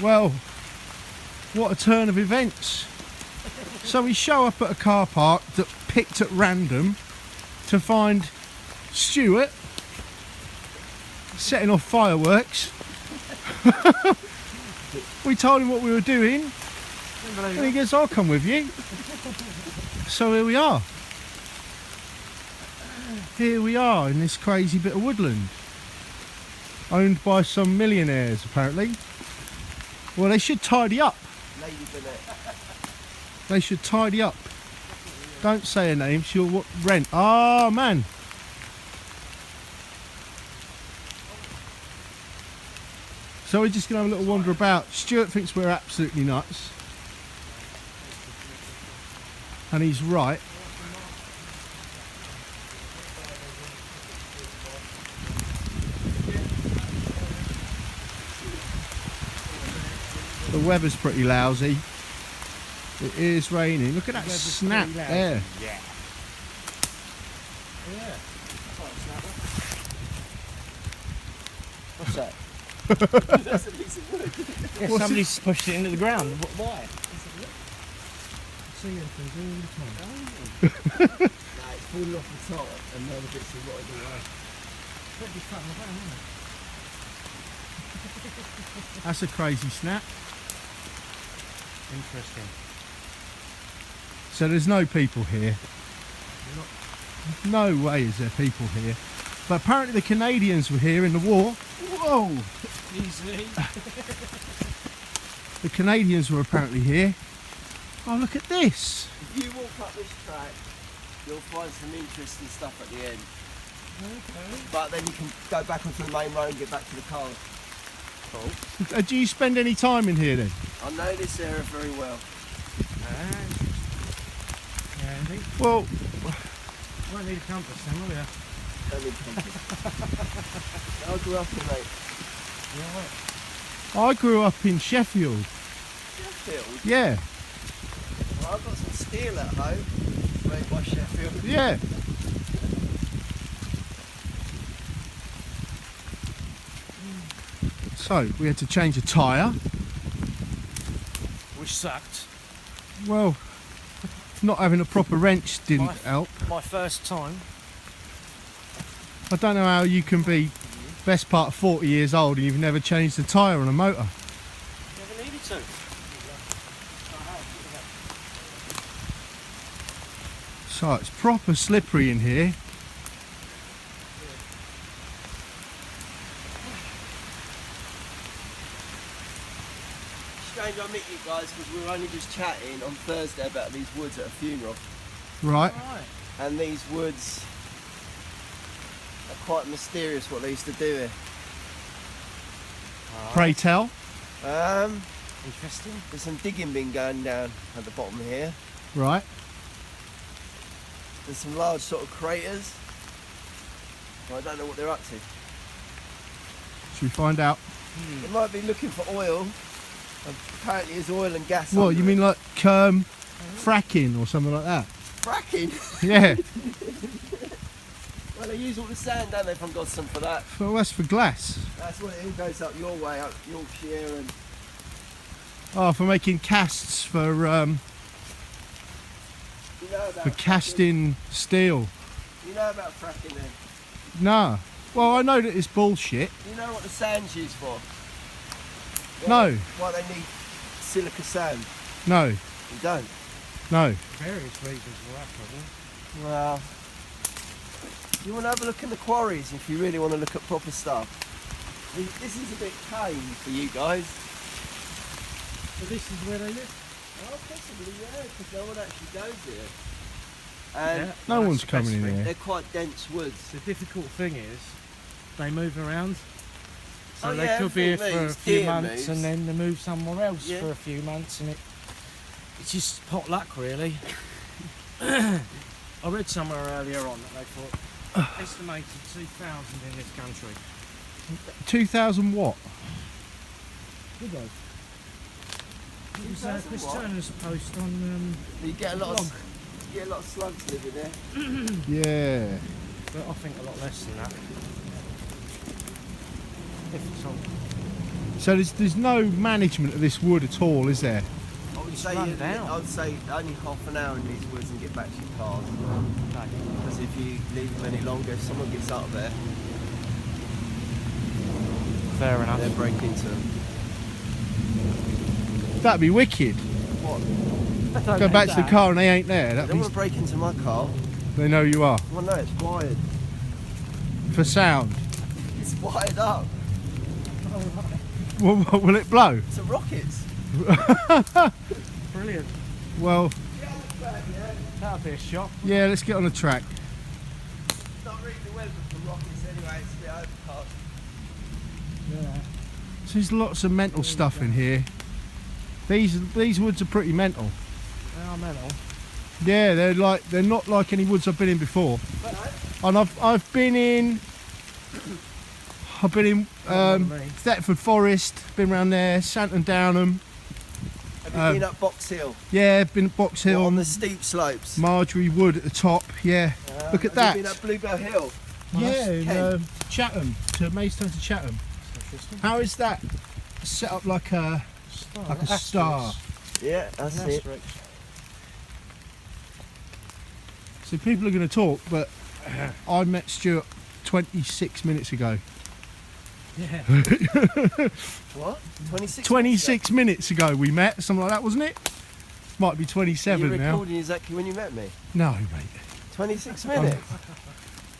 Well, what a turn of events. So we show up at a car park that picked at random to find Stuart setting off fireworks. We told him what we were doing and he goes, I'll come with you. So here we are. Here we are in this crazy bit of woodland. Owned by some millionaires apparently. Well, they should tidy up. They should tidy up. Don't say her name, she'll rent. Oh man. So we're just going to have a little wander about. Stuart thinks we're absolutely nuts. And he's right. The weather's pretty lousy. It is raining. Look at that snap there. Yeah. Yeah. What's that? That's a piece of wood. Yeah, somebody's pushed it into the ground. Why? See anything all the time. No, it's falling off the top and the other bits are rotted away. That'd be fun, isn't it? That's a crazy snap. Interesting. So there's no people here. No way is there people here. But apparently the Canadians were here in the war. Whoa! Easily. The Canadians were apparently here. Oh, look at this. If you walk up this track, you'll find some interesting stuff at the end. Okay. But then you can go back onto the main road and get back to the car. Cool. Do you spend any time in here then? I know this area very well. Andy, Well, you won't need a compass then, will you? Don't need compass. I grew up in, mate. Yeah. I grew up in Sheffield. Sheffield? Yeah, Well, I've got some steel at home, made by Sheffield. yeah. So, we had to change a tyre. Which sucked. Well, not having a proper wrench didn't help. My first time. I don't know how you can be best part of 40 years old and you've never changed a tyre on a motor. Never needed to. So it's proper slippery in here. Strange I met you guys because we were only just chatting on Thursday about these woods at a funeral. Right. Right. And these woods are quite mysterious what they used to do here. Pray tell. Interesting. There's some digging been going down at the bottom here. Right. There's some large sort of craters. Well, I don't know what they're up to. Should we find out? They might be looking for oil. Apparently there's oil and gas. What, under you it. mean like fracking or something like that? Fracking? Yeah. Well, they use all the sand, don't they, from Godson for that. Well, that's for glass. That's what it all goes up your way, up Yorkshire and... Oh, for making casts for You know about fracking? casting steel. You know about fracking then? Nah. Well, I know that it's bullshit. You know what the sand's used for? No. Why they need silica sand? No. You don't? No. Various reasons for that, probably. Well, you want to have a look in the quarries if you really want to look at proper stuff. This is a bit tame for you guys. So this is where they live? Oh, possibly, yeah, because no one actually goes here. And Yeah. No Well, one's that's the best coming in thing. here. they're quite dense woods. The difficult thing is, they move around. So Oh, they yeah, could be here everything for a moves, few deer months moves. and then they move somewhere else Yeah. for a few months, and it's just pot luck, really. I read somewhere earlier on that they thought estimated 2,000 in this country. 2,000 what? Good guys. It was 2,000 Chris what? Turner's post on You get a lot blog. of, you get a lot of slugs living there. Yeah. But I think a lot less than that. If it's on. So there's no management of this wood at all, is there? I would say run down. I'd say only half an hour in these woods and get back to your cars. Okay. Because if you leave them any longer, if someone gets up there, Fair enough. they'll break into them. That'd be wicked. What? Go back to the car and they ain't there. They That don't means want to break into my car. they know you are. Well, no, it's wired. For sound. It's wired up. Will it blow? It's a rockets. Brilliant. Well, That'll be a shock. yeah, let's get on the track. Not really the weather for rockets anyway, it's a bit overcast. Yeah. So there's lots of mental stuff in here. These woods are pretty mental. They are mental. Yeah, they're not like any woods I've been in before. And I've been in Thetford Forest, been around there, Santon Downham. Have you been up Box Hill? Yeah, been at Box Hill, On the steep slopes? Marjorie Wood at the top. Yeah, look at that. Have you been up Bluebell Hill? Yeah, in Kent. Chatham, to Maidstone to Chatham. How is that set up like a star? Yeah, that's it. So people are going to talk, but I met Stuart 26 minutes ago. Yeah. What? 26? 26 minutes ago we met, something like that, wasn't it? Might be Are 27 you now. recording exactly when you met me? No, mate. 26 minutes?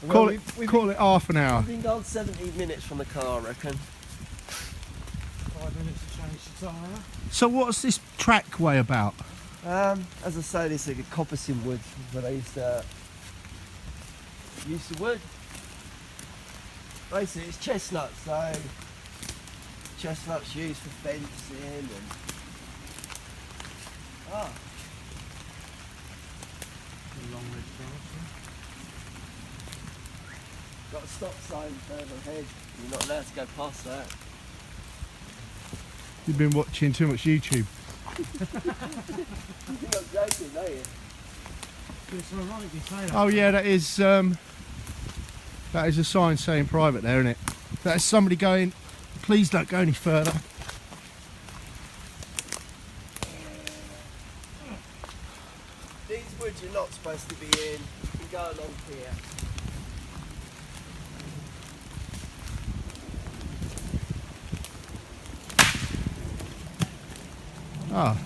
Call it half an hour. We've been gone 17 minutes from the car, I reckon. 5 minutes to change the tyre. So what's this trackway about? As I say, this is a coppicing wood where they used to use the wood. Basically, it's chestnuts, so chestnuts used for fencing and Long ridge got a stop sign further ahead. You're not allowed to go past that. You've been watching too much YouTube. You're not joking, are you? It's ironic you say that. Oh yeah, that is a sign saying private there, isn't it? That's somebody going, please don't go any further. These woods you're not supposed to be in. You can go along here. Ah,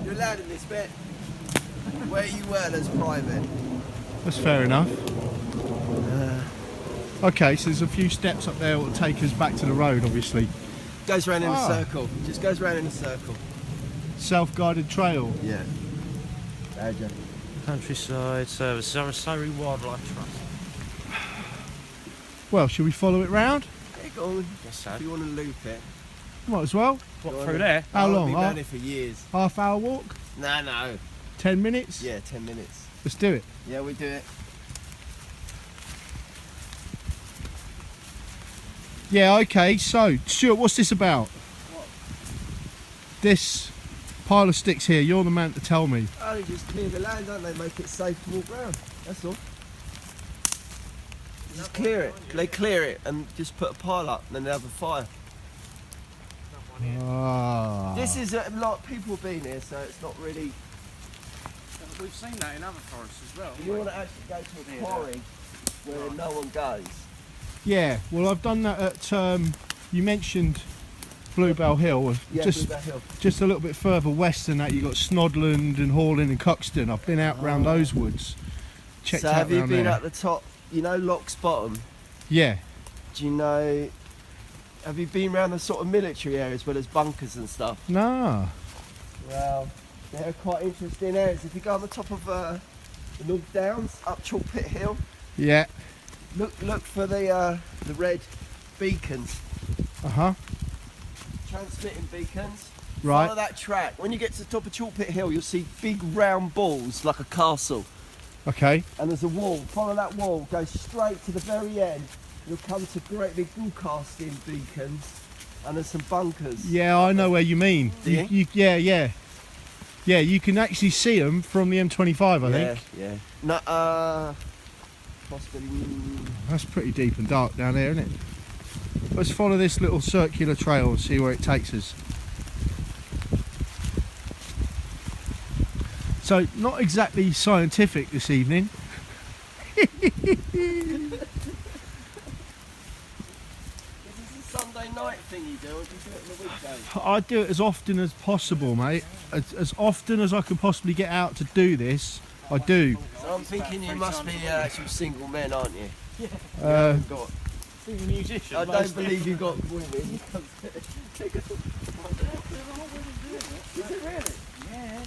You're allowed in this bit. Where you were, there's private. that's fair enough. Okay, so there's a few steps up there that will take us back to the road, obviously. Goes round in a Ah. circle. Just goes round in a circle. Self-guided trail. Yeah. Badger. Countryside Services, Surrey Wildlife Trust. Well, shall we follow it round? Yeah, go on. Guess so. If you want to loop it. Might as well. What, Go through on. there? How I've long? been down here for years. Half hour walk? No. 10 minutes? Yeah, 10 minutes. Let's do it. Yeah, we do it. Yeah, okay, so, Stuart, what's this about? What? This pile of sticks here, you're the man to tell me. Oh, they just clear the land, don't they? Make it safe to walk round. That's all. Just clear it. They clear it and just put a pile up and then they have a fire. Ah. This is a lot of people have been here, so it's not really. We've seen that in other forests as well. You want to actually go to a quarry where no one goes. Yeah, well, I've done that at, you mentioned Bluebell Hill, Yeah, just Bluebell Hill. a little bit further west than that, you've got Snodland and Horlin and Cuxton. I've been out round those woods. Checked So out have you round been there. at the top? You know Lock's Bottom? Yeah. Do you know? Have you been around the sort of military areas where there's bunkers and stuff? Nah. Well, they're quite interesting areas. If you go on the top of the North Downs, up Chalk Pit Hill, Yeah. look for the red beacons, Uh-huh. transmitting beacons. Right. Follow that track. When you get to the top of Chalk Pit Hill, you'll see big round balls like a castle, Okay. and there's a wall. Follow that wall, go straight to the very end. You'll come to great big broadcasting beacons, and there's some bunkers. Yeah, I know where you mean. Do you? Yeah, you can actually see them from the M25, I think. Yeah. No, possibly. That's pretty deep and dark down there, isn't it? let's follow this little circular trail and see where it takes us. So, not exactly scientific this evening. This is a Sunday night thing you do, or do you do it on the weekday? I do it as often as possible, mate. As often as I can possibly get out to do this, I do. So I'm thinking you must be actual single men, aren't you? You Uh, haven't got. Being a musician. I don't believe you got women. Is it really? Yeah.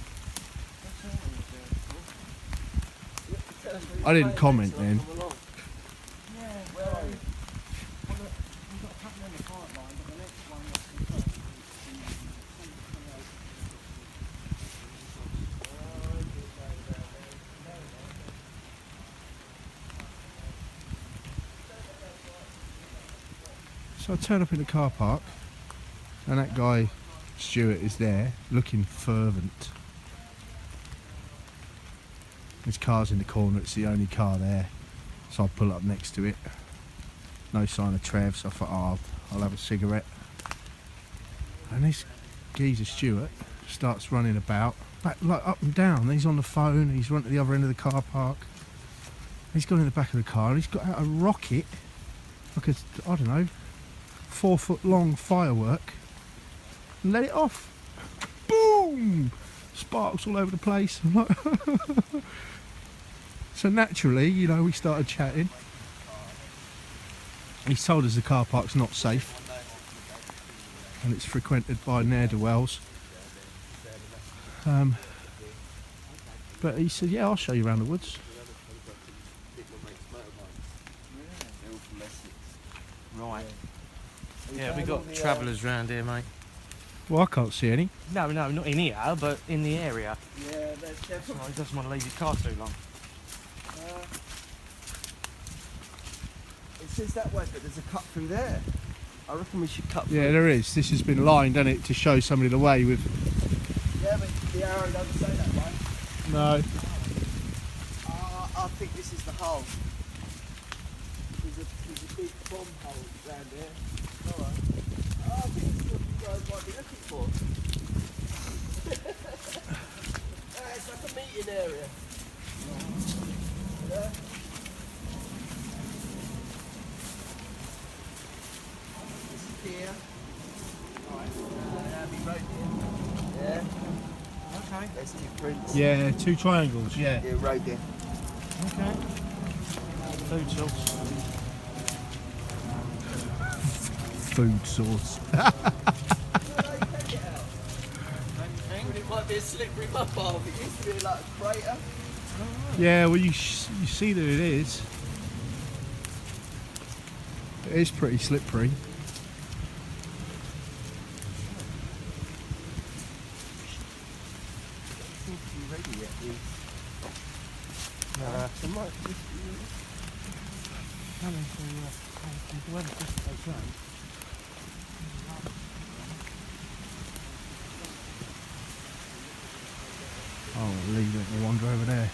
I didn't comment then. Yeah. Where are you? We've got a couple in the pipeline, but the next one was confirmed. So I turn up in the car park, and that guy, Stuart, is there, looking fervent. His car's in the corner, it's the only car there. So I pull up next to it. No sign of Trev, so I thought, oh, I'll have a cigarette. And this geezer Stuart starts running about, like up and down. He's on the phone, he's run to the other end of the car park. He's gone in the back of the car and he's got out a rocket, like a, I don't know, 4 foot long firework, and let it off. Boom! Sparks all over the place. I'm like so naturally, you know, we started chatting. He's told us the car park's not safe and it's frequented by ne'er-do-wells. But he said, yeah, I'll show you around the woods. Right. Yeah, we got travellers round here, mate. Well, I can't see any. No, not in here, but in the area. Yeah, there's definitely. He doesn't want to leave his car too long. It says that way, but there's a cut through there. I reckon we should cut through. Yeah, there is. This has been lined, hasn't it, to show somebody the way with... Yeah, but the arrow doesn't say that way. No. I think this is the hole. There's a big bomb hole round here. Alright. I think this is what you guys might be looking for. It's like a meeting area. Yeah. This is here. Right. That'll be right here. Yeah. Okay. There's 2 prints. Yeah, 2 triangles, yeah. Yeah, right there. Okay. Food source. Food source. It might be a slippery mud bath. It used to be like a crater. Yeah, well, you see that it is. It is pretty slippery. Seems to be ready yet. It might just be Oh, leave it and wander over there.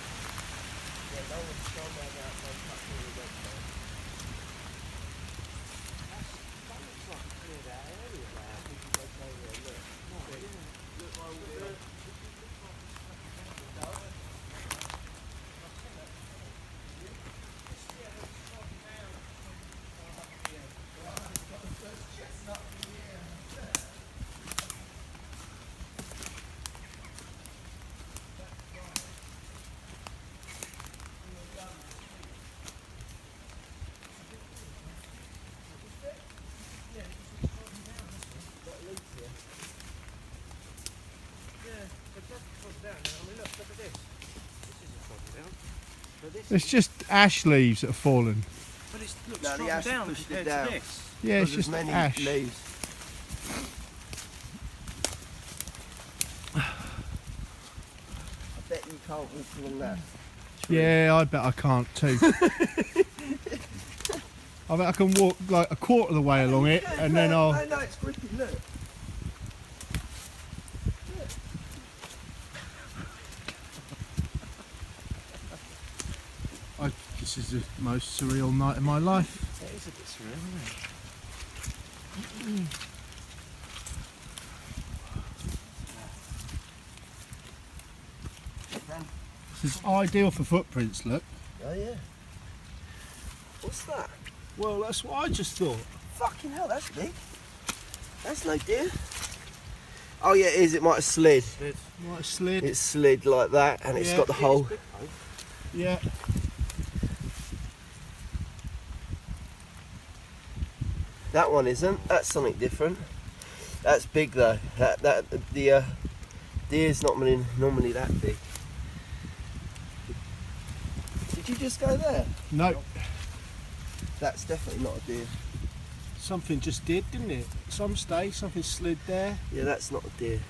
It's just ash leaves that have fallen. But it looks No, the strong ash down pushed it compared down. to this. Yeah, it's There's just many ash. leaves. I bet you can't walk along that. Yeah, I bet I can't too. I bet I can walk like a quarter of the way along it, and then I'll... No, it's gripping, look. This is the most surreal night of my life. It is a bit surreal, isn't it? This is ideal for footprints, look. Oh yeah. What's that? Well, that's what I just thought. Fucking hell, that's big. That's no deer. Oh yeah, it is. It might have slid. Might have slid. It slid like that, and it's Yeah, got the hole. Yeah. That one isn't. That's something different. That's big though. The deer's not normally that big. Did you just go there? No, That's definitely not a deer. something just did, didn't it? At some stage, something slid there. Yeah, that's not a deer.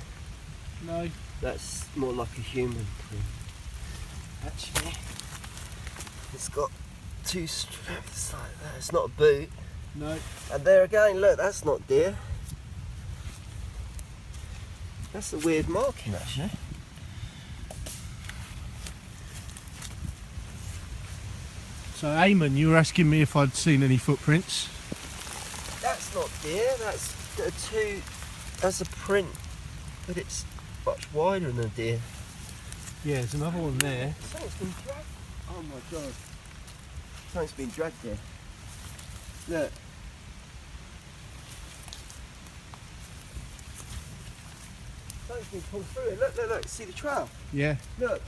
No. That's more like a human print. Actually, it's got two straps like that. It's not a boot. No. And there again, look, that's not deer. That's a weird marking, actually. So, Eamon, you were asking me if I'd seen any footprints. That's not deer. That's a print, but it's much wider than a deer. Yeah, there's another one there. Something's been dragged. Oh my god. Something's been dragged there. Look. Something's been pulled through it. Look, look, look. See the trail? Yeah, Look.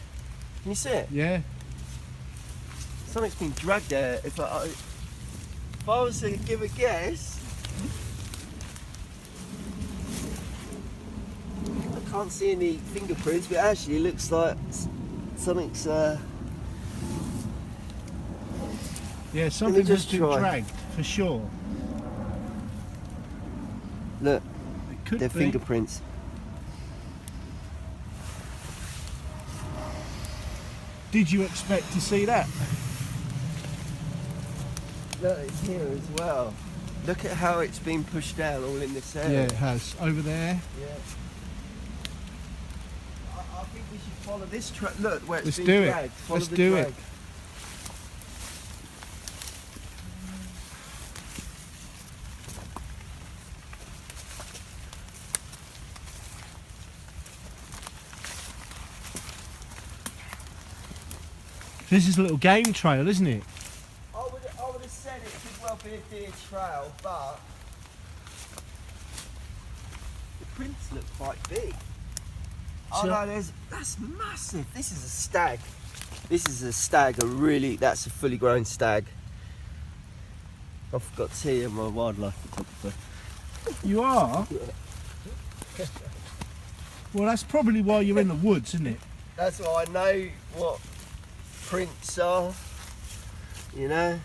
Can you see it? yeah. Something's been dragged there. If I was to give a guess, I can't see any fingerprints, but actually it looks like something's. Yeah, something just has been try. dragged, for sure. Look, It could they're be. fingerprints. Did you expect to see that? Look, it's here as well. Look at how it's been pushed down all in this Yeah, area. it has. Over there. Yeah. I think we should follow this track. Look where it's Let's been do it. dragged. Follow Let's the do it. drag. This is a little game trail, isn't it? I would have said it could well be a deer trail, but the prints look quite big. Oh So- no, that's massive. This is a stag. This is a stag, that's a fully grown stag. I forgot to tell you I'm a wildlife photographer. You are? Well, that's probably why you're in the woods, isn't it? That's why I know what prints are. You know,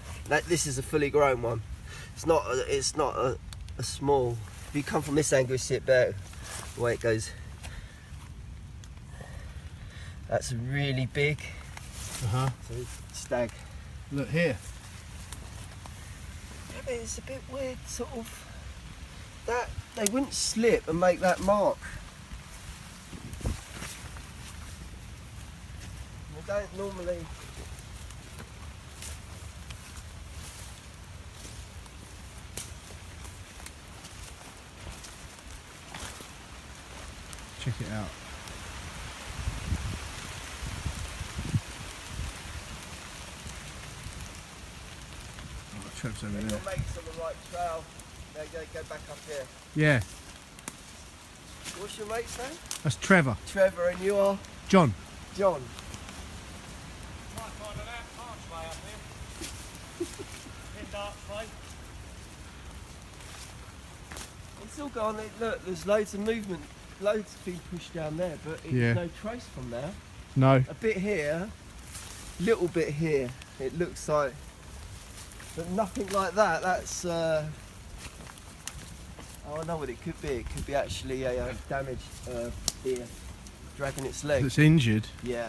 this is a fully grown one. It's not a small. If you come from this angle, you see it better. The way it goes. That's really big. Uh-huh. So stag. Look here. Yeah, but it's a bit weird, sort of. That they wouldn't slip and make that mark. They don't normally. Check it out. Oh, Trev's over Your there. mate's on the right trail. They go back up here. Yeah, What's your mate's name? that's Trevor. Trevor, and you are John. John. Might find an archway up here. Pinned archway. It's all gone. Look, there's loads of movement. Loads being pushed down there, but it's Yeah. no trace from there. No. A bit here, little bit here. It looks like, but nothing like that. That's. Oh, I know what it could be. It could be actually a damaged deer dragging its leg. That's injured. Yeah,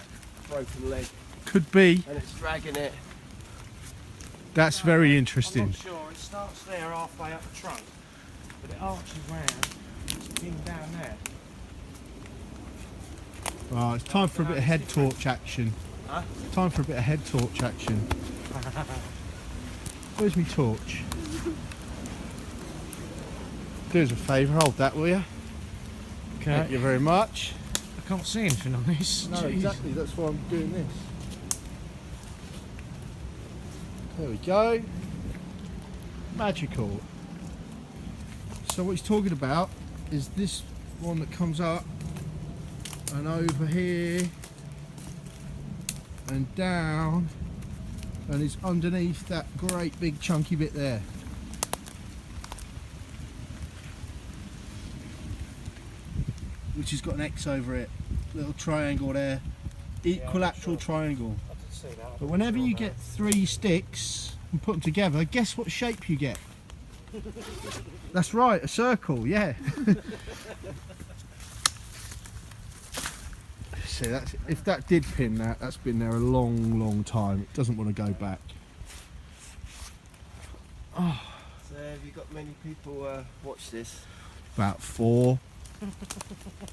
broken leg, Could be. and it's dragging it. That's very I'm interesting. not sure. It starts there halfway up the trunk, but it arches round. It's pinned down there. Right, it's time for a bit of head torch action. Huh? Time for a bit of head torch action. Where's my torch? Do us a favour, hold that, will you? Thank you very much. I can't see anything on this. No, Jeez. exactly, that's why I'm doing this. There we go. Magical. So what he's talking about is this one that comes up and over here and down and is underneath that great big chunky bit there. Which has got an X over it. Little triangle there. Equilateral triangle. I did see that. But whenever you get 3 sticks and put them together, guess what shape you get? That's right, a circle, yeah. See, that's, if that did pin that, that's been there a long time. It doesn't want to go back. Oh, So have you got many people watch this? about 4.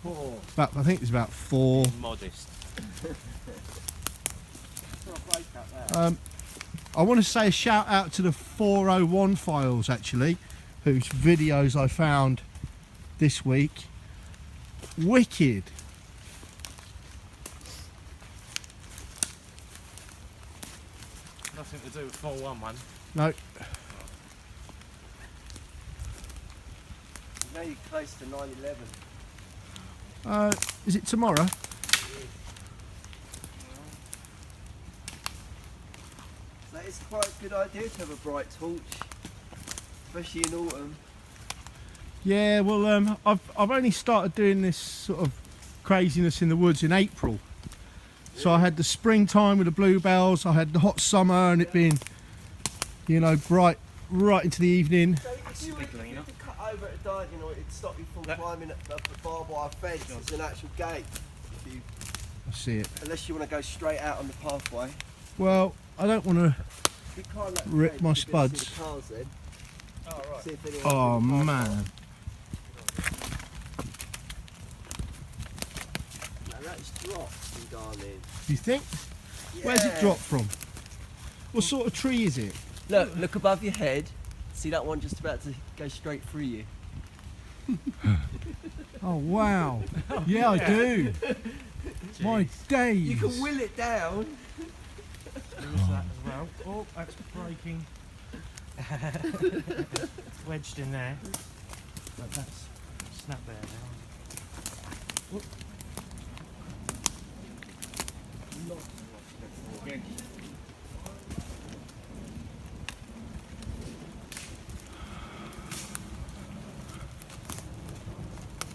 4. I think it's about 4. Modest. I want to say a shout out to the 401 files actually, whose videos I found this week. Wicked. Nothing to do with 411. No, Now you're close to 9/11. is it tomorrow? So it's quite a good idea to have a bright torch, especially in autumn. Yeah, well, I've only started doing this sort of craziness in the woods in April. So I had the springtime with the bluebells, I had the hot summer and it being, you know, bright right into the evening. So if you were to cut over at a diving, or it'd stop you from climbing up the barbed wire fence. It's an actual gate. If you, I see it. unless you want to go straight out on the pathway. Well, I don't want to. If you climb that Rip gate, my you can be able to spuds. see the cars then. Oh, right. See if anyone's Oh in the pathway. man. No, that's dropped from Darlene. You think? Where's it dropped from? What sort of tree is it? Look above your head. See that one just about to go straight through you? Oh wow. Yeah, I do. My days. You can will it down. There is that as well. Oh, that's breaking. It's wedged in there. But that's snapped there now. Whoop.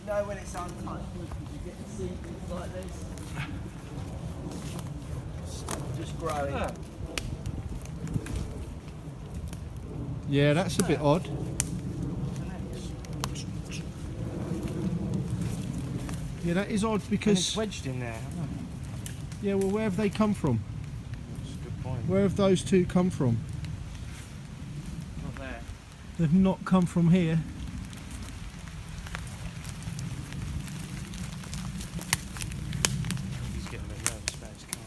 You know when it's untouched because you get to see things like this. Just growing. Ah. Yeah, that's a bit odd. Yeah, that is odd And it's because. wedged in there. Oh, Yeah, well, where have they come from? that's a good point. Where have those two come from? Not there. They've not come from here. He's getting a bit nervous about his car.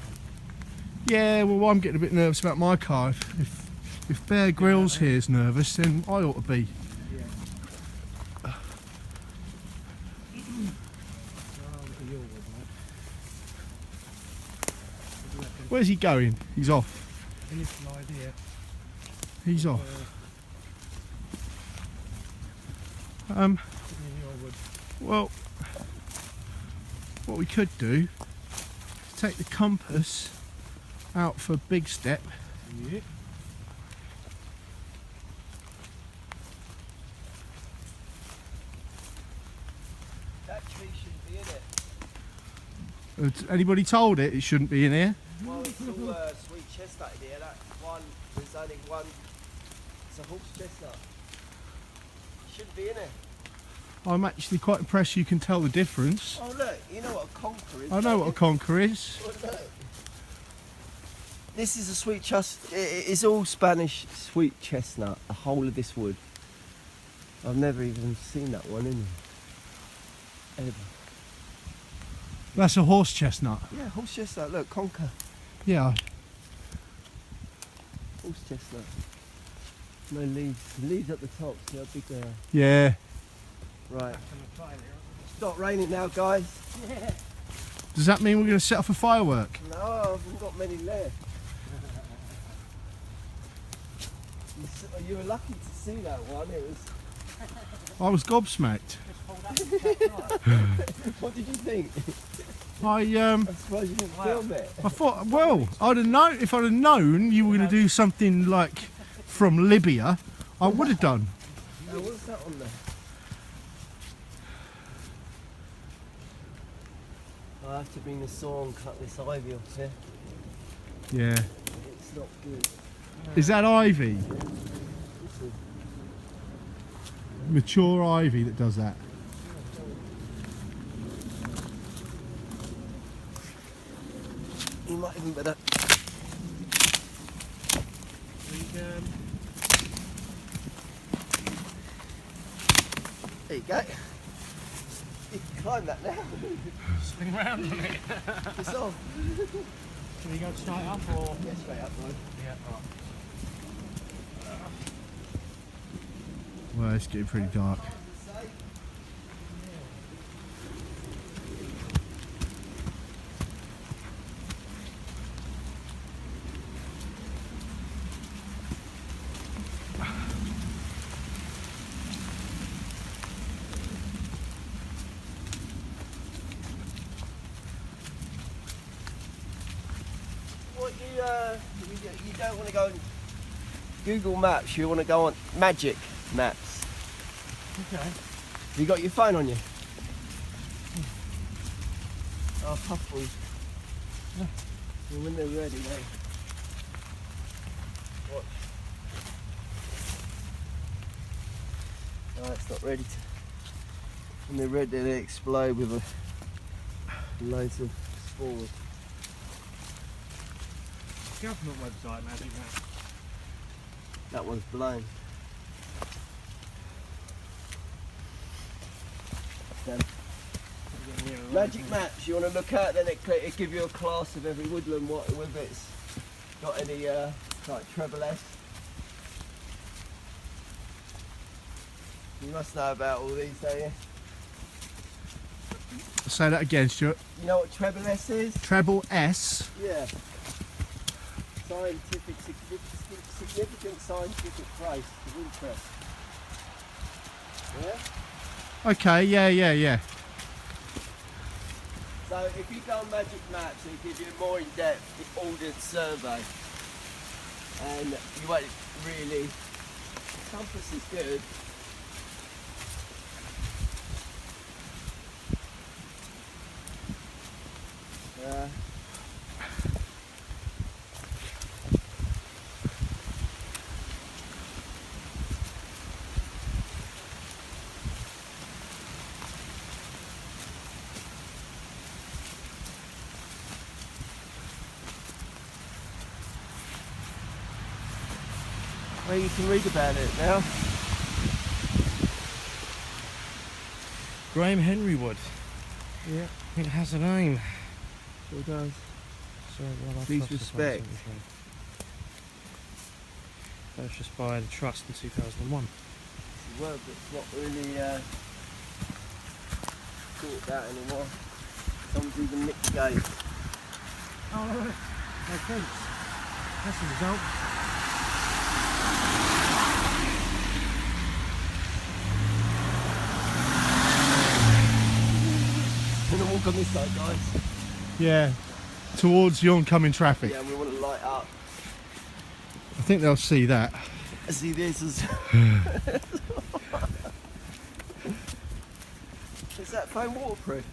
Yeah, well, I'm getting a bit nervous about my car. If Bear Grylls here's nervous, then I ought to be. Where's he going? He's off. Initial idea. He's off. Well, what we could do is take the compass out for a big step. Yeah. That tree shouldn't be in it. Has anybody told it shouldn't be in here? Well, it's all sweet chestnut in here. That one, there's only one. It's a horse chestnut. It shouldn't be in it. I'm actually quite impressed you can tell the difference. Oh look, you know what a conker is? I know what a conker is. Well, look. This is a sweet chestnut. It's all Spanish sweet chestnut. The whole of this wood. I've never even seen that one in there. Ever. That's a horse chestnut. Yeah, horse chestnut. Look, conker. Yeah, Horse chestnut. No leaves. Leaves at the top. See how big they are. yeah. Right. It's not raining now, guys. Does that mean we're going to set off a firework? No, I haven't got many left. You were lucky to see that one. It was. I was gobsmacked. What did you think? I suppose you didn't film it. I thought, well, I'd have known if I'd have known you were going to do something like from Libya, I would have done. Now, what's that on there? I have to bring the saw and cut this ivy off here. Yeah. It's not good. Is that ivy? This is Mature ivy that does that? you might even better. There you go. You can climb that now. Spin round on it. It's off. Can we go straight up or? Yeah, straight up, though. Yeah, alright. Well, it's getting pretty dark. What you don't want to go on Google Maps, you want to go on Magic Maps. Okay. Have you got your phone on you? Oh, puffles. When they're ready, mate. Watch. Oh, it's not ready to. When they're ready, they explode with loads of spores. Government website, Magic Map. That one's blown. Done. Magic Maps, you want to look at, then it give you a class of every woodland, whether it's got any like treble S. You must know about all these, don't you? Say that again, Stuart. You know what treble S is? Treble S. Yeah. Significant scientific place of interest. Yeah? Okay, yeah. So if you go on Magic Maps, it'll give you a more in-depth ordered survey. And you won't really... Compass is good. Well, you can read about it now. Graham Henry Wood. Yeah, It has a name. sure does. So, well, I Please trust this respect. one, isn't it? Purchased by the Trust in 2001. It's a word that's not really thought about anymore. Someone's even nicked the gate. Oh, no offence. That's the result. We're going to walk on this side, guys. Yeah. Towards the oncoming traffic. Yeah, we want to light up. I think they'll see that. See, this is... Is that phone waterproof?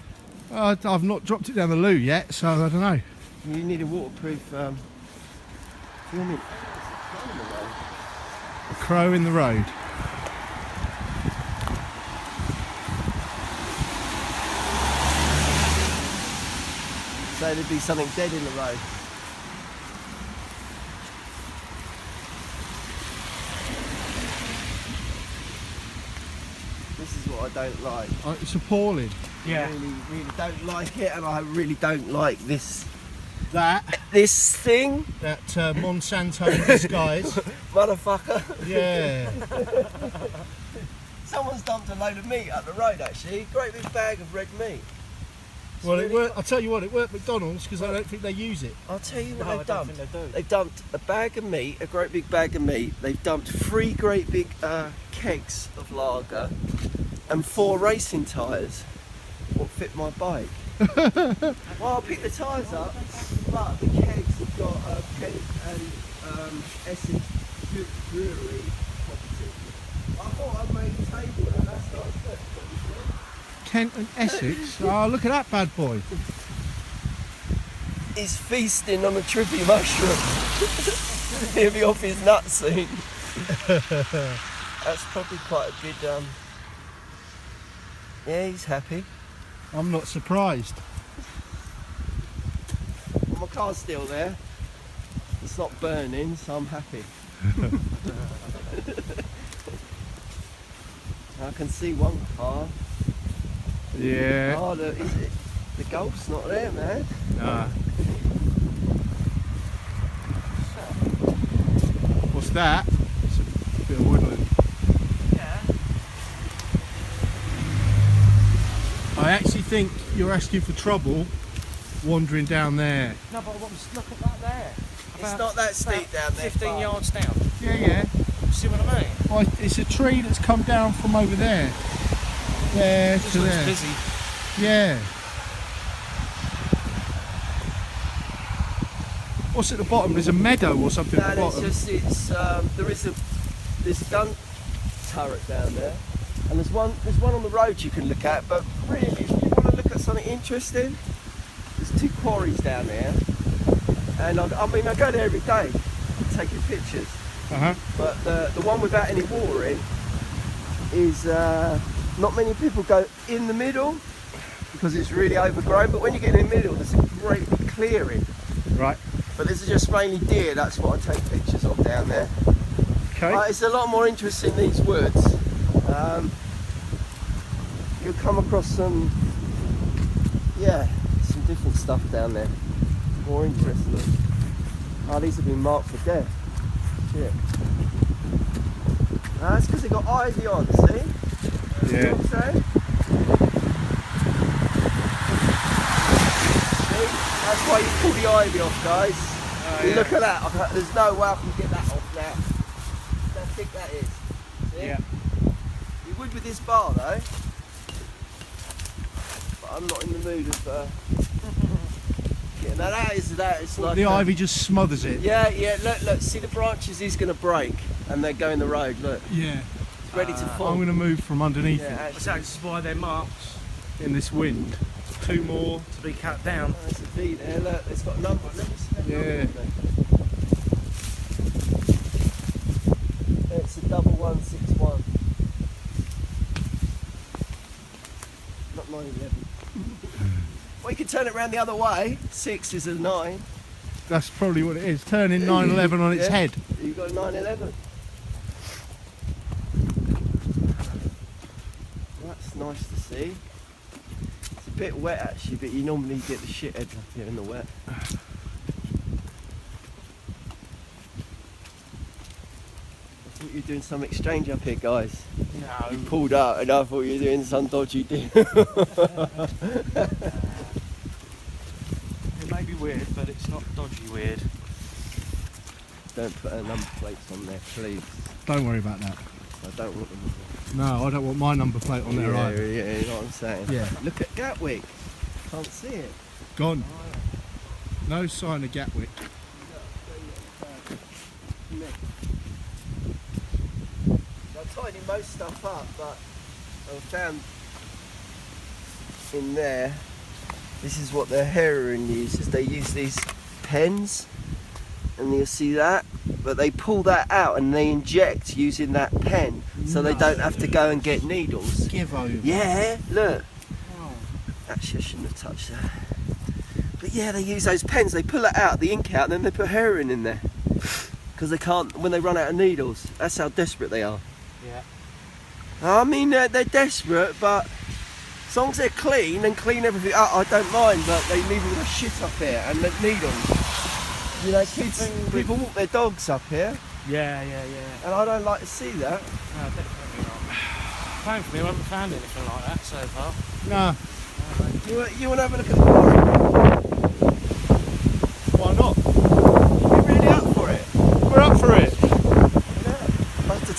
I've not dropped it down the loo yet, so I don't know. You need a waterproof filming. A crow in the road. So there'd be something dead in the road. This is what I don't like. It's appalling. I really don't like it, and I really don't like this This thing. that Monsanto in disguise. Motherfucker. Yeah. Someone's dumped a load of meat up the road actually. Great big bag of red meat. It's Well, it really worked. I'll tell you what, it worked McDonald's because I don't think they use it. I'll tell you what No, I they've don't dumped. think they do. They've dumped a bag of meat, a great big bag of meat. They've dumped 3 great big kegs of lager and 4 racing tyres. What fit my bike? Well, I picked the tyres up, but the kegs have got Kent and Essex Brewery property. I thought I'd made a table and that's not good. Kent and Essex. Oh, look at that bad boy. He's feasting on a trippy mushroom. He'll be off his nut soon. That's probably quite a good. Yeah, he's happy. I'm not surprised. Well, my car's still there. It's not burning, so I'm happy. I can see one car. Yeah. Oh, the Golf's not there, man. Nah. What's that? It's a bit of woodland. Yeah. I actually think you're asking for trouble wandering down there. No, but look at that there. It's not that steep down there. 15 far. yards down. Yeah. See what I mean? Well, it's a tree that's come down from over there. There Just to looks there. busy. Yeah. What's at the bottom? There's a meadow or something No, at the bottom. there is this gun turret down there, and there's one on the road you can look at. But really, if you want to look at something interesting, there's 2 quarries down there, and I go there every day, taking pictures. Uh-huh. But the one without any water in is not many people go in the middle because it's really overgrown. But when you get in the middle, there's a great big clearing. Right. But this is just mainly deer. That's what I take pictures of down there. Okay. It's a lot more interesting, these woods. You'll come across some different stuff down there. More interesting. Oh, these have been marked for death. Shit. That's because they've got ivy on, see? Yeah. You know what I'm saying? See? That's why you pull the ivy off, guys. Yeah. Look at that. There's no way I can get that off now. How thick that is. See? Yeah. You would with this bar though. But I'm not in the mood of yeah, now that is it's like The ivy just smothers it. Yeah, look, see the branches he's gonna break and they're going the road, look. Yeah. It's ready to fall. I'm going to move from underneath Yeah, it So this is why they're marked. in this wind. 2 more to be cut down. There's a V there, look, it's got a number. Let me see that Yeah. number. It's a 1161. Not 911. Well, you can turn it around the other way. 6 is a 9. That's probably what it is. Turning 911 on its Yeah. head. You've got a 911. That's nice to see. It's a bit wet actually, but you normally get the shitheads up here in the wet. I thought you were doing some exchange up here, guys. No. You pulled up and I thought you were doing some dodgy deal. It may be weird, but it's not dodgy weird. Don't put number plates on there, please. Don't worry about that. I don't want them. No, I don't want my number plate on there either. Yeah, you know what I'm saying? Yeah. Look at Gatwick. Can't see it. Gone. No sign of Gatwick. I tidied most stuff up, but I found in there, this is what the heroin uses. They use these pens, and you'll see that, but they pull that out and they inject using that pen, so they don't have to go and get needles. Give over. Yeah, look. Oh. Actually, I shouldn't have touched that. But yeah, they use those pens, they pull it out, the ink out, and then they put heroin in there. Because they can't, when they run out of needles. That's how desperate they are. Yeah. I mean, they're desperate, but as long as they're clean and clean everything up, I don't mind, but they leave all the shit up here and the needles. You know, kids, people walk their dogs up here, Yeah. and I don't like to see that. No, definitely not. Thankfully, I haven't found anything like that so far. No. You want to have a look at the quarry?